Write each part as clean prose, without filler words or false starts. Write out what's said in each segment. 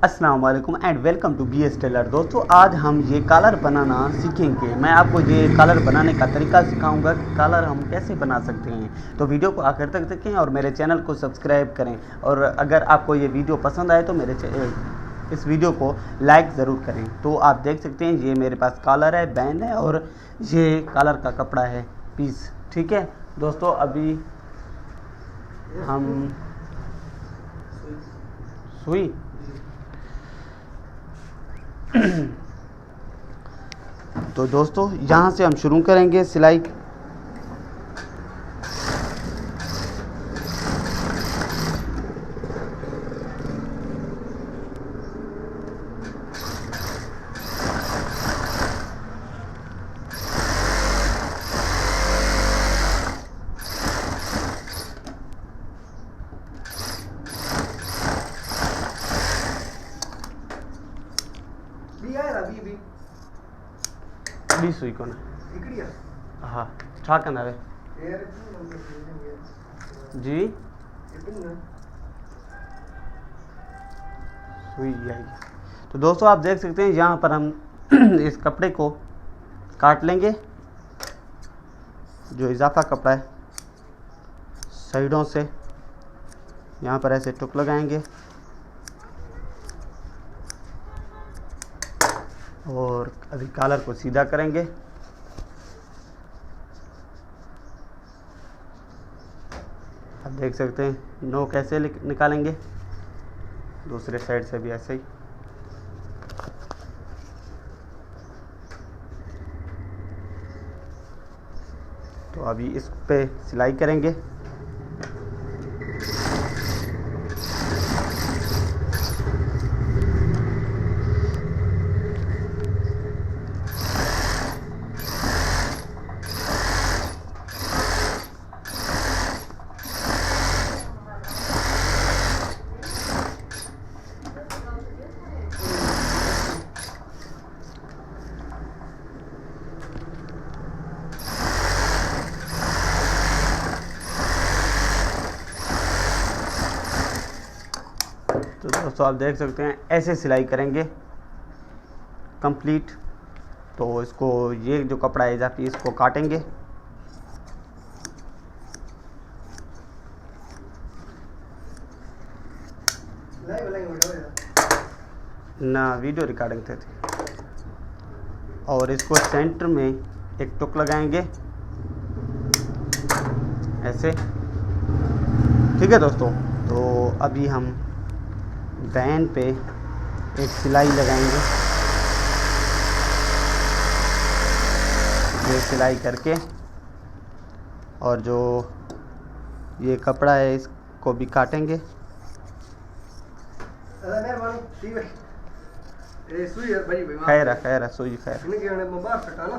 अस्सलाम वालेकुम and welcome to B S tailor. दोस्तों आज हम ये कॉलर बनाना सीखेंगे। मैं आपको ये कॉलर बनाने का तरीका सिखाऊंगा कि कॉलर हम कैसे बना सकते हैं। तो वीडियो को आखिर तक देखें और मेरे चैनल को सब्सक्राइब करें। और अगर आपको ये वीडियो पसंद आए तो इस वीडियो को लाइक ज़रूर करें। तो आप देख सकते हैं ये मेरे पास कॉलर है, बैंड है और ये कॉलर का कपड़ा है पीस। ठीक है दोस्तों, अभी हम सुई तो दोस्तों यहाँ से हम शुरू करेंगे सिलाई। सुई को ना हाँ छा कंदा वे जी सुई आई। तो दोस्तों आप देख सकते हैं यहाँ पर हम इस कपड़े को काट लेंगे। जो इजाफा कपड़ा है साइडों से यहाँ पर ऐसे टुक लगाएंगे और अभी कॉलर को सीधा करेंगे। आप देख सकते हैं नोक कैसे निकालेंगे, दूसरे साइड से भी ऐसे ही। तो अभी इस पे सिलाई करेंगे। तो दोस्तों आप देख सकते हैं ऐसे सिलाई करेंगे कंप्लीट। तो इसको ये जो कपड़ा है इजाफी इसको काटेंगे। ना वीडियो रिकॉर्डिंग थे और इसको सेंटर में एक टुक लगाएंगे ऐसे। ठीक है दोस्तों, तो अभी हम बैंड पे एक सिलाई लगाएंगे। ये सिलाई करके और जो ये कपड़ा है इसको भी काटेंगे। खैर खैर सुई खैर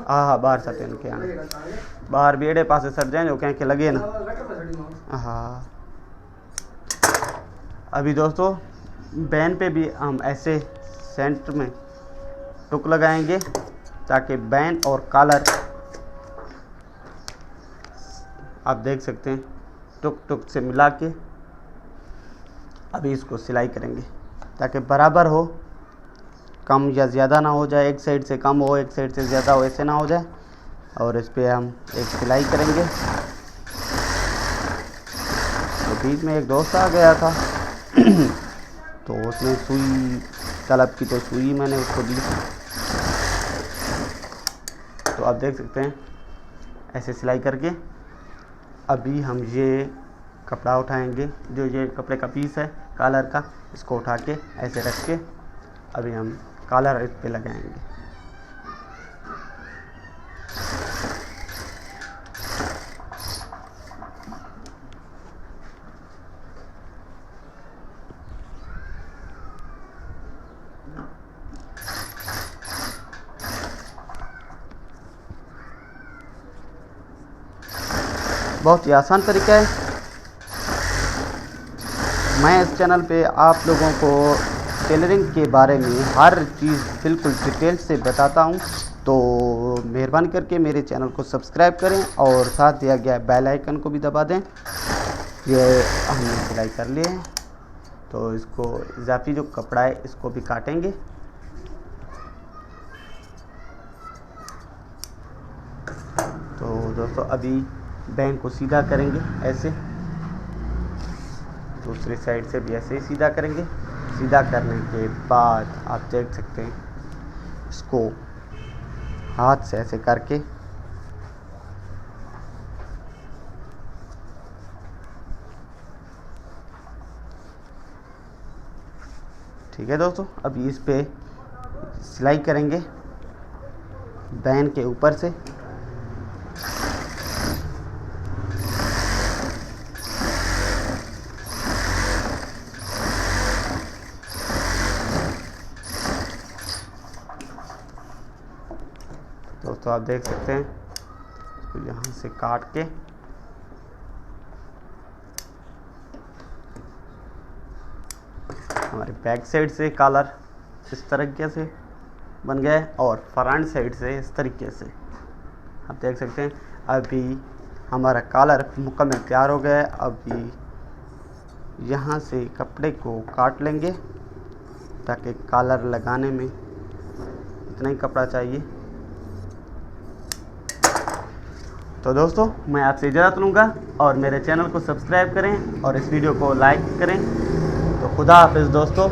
हाँ बाहर सटे इनके आने बाहर बेड़े पासे सट जाए जो कहीं के लगे ना। हाँ अभी दोस्तों बैंड पे भी हम ऐसे सेंटर में टुक लगाएंगे ताकि बैंड और कॉलर आप देख सकते हैं टुक टुक से मिला के अभी इसको सिलाई करेंगे ताकि बराबर हो, कम या ज़्यादा ना हो जाए, एक साइड से कम हो एक साइड से ज़्यादा हो, ऐसे ना हो जाए। और इस पे हम एक सिलाई करेंगे। तो बीच में एक दोस्त आ गया था तो उसने सुई तलब की, तो सुई मैंने उसको दी। तो आप देख सकते हैं ऐसे सिलाई करके अभी हम ये कपड़ा उठाएंगे। जो ये कपड़े का पीस है कॉलर का, इसको उठा के ऐसे रख के अभी हम कॉलर इस पे लगाएंगे। बहुत ही आसान तरीका है। मैं इस चैनल पे आप लोगों को टेलरिंग के बारे में हर चीज़ बिल्कुल डिटेल से बताता हूँ। तो मेहरबानी करके मेरे चैनल को सब्सक्राइब करें और साथ दिया गया बेल आइकन को भी दबा दें। ये हमने सिलाई कर लिए हैं। तो इसको इजाफी जो कपड़ा है इसको भी काटेंगे। तो दोस्तों अभी बैंड को सीधा करेंगे ऐसे, दूसरी साइड से भी ऐसे ही सीधा करेंगे। सीधा करने के बाद आप देख सकते हैं इसको हाथ से ऐसे करके ठीक है दोस्तों। अभी इस पे सिलाई करेंगे बैन के ऊपर से। दोस्तों आप देख सकते हैं तो यहाँ से काट के हमारे बैक साइड से कॉलर इस तरीके से बन गया है और फ्रंट साइड से इस तरीके से आप देख सकते हैं। अभी हमारा कॉलर मुकम्मल तैयार हो गया है। अभी यहाँ से कपड़े को काट लेंगे ताकि कॉलर लगाने में इतना ही कपड़ा चाहिए। तो दोस्तों मैं आपसे इजाज़त लूँगा और मेरे चैनल को सब्सक्राइब करें और इस वीडियो को लाइक करें। तो खुदा हाफिज़ दोस्तों।